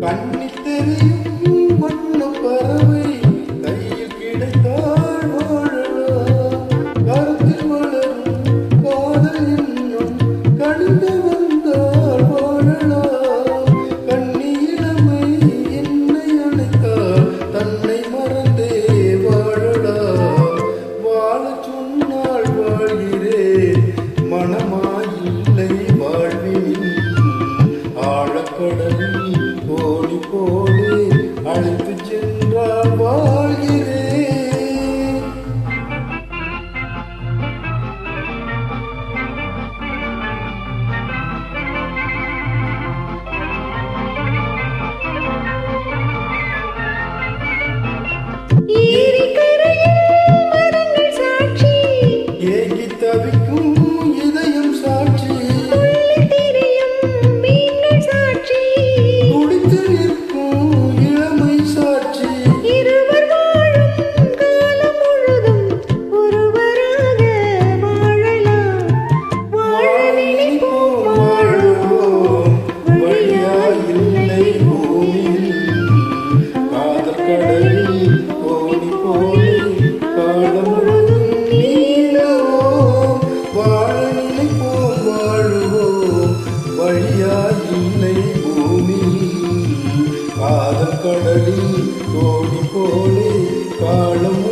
கண்ணித் தெரியும் வண்ணப் பறவை கையில் கிடைத்தால் வாழலாம். கருத்தில் வளரும் காதல் என்னும் கடிந்து வந்தால் வாழலாம். கண்ணி இளமை என்னை அழைத்தால் தன்னை மறந்தே வாழலாம். வாழச் சொன்னால் வாழ்கிறேன் மனமாயில்லை வாழ்வினில். ஆழக்கடலில் கோடி கோடி அழைத்துச் சென்றால் வாழ்கிறேன். ஏங்கி தவிக்கும் இதயம் சாட்சி, துடித்து நிற்கும் இளமை சாட்சி. இருவர் வாழும் காலம் முழுதும் ஒருவராக வாழலாம். வாழ நினைப்போம் வாழுவோம் வழியாயில்லை பூமியில். காதல் கடலில் கோடி கோடி காலம் முழுதும் நீளவோம். வாழ நினைப்போம் வாழுவோம் வழியாயில்லை பூமியில். காதல் கடலில் கோடி கோடி காலம்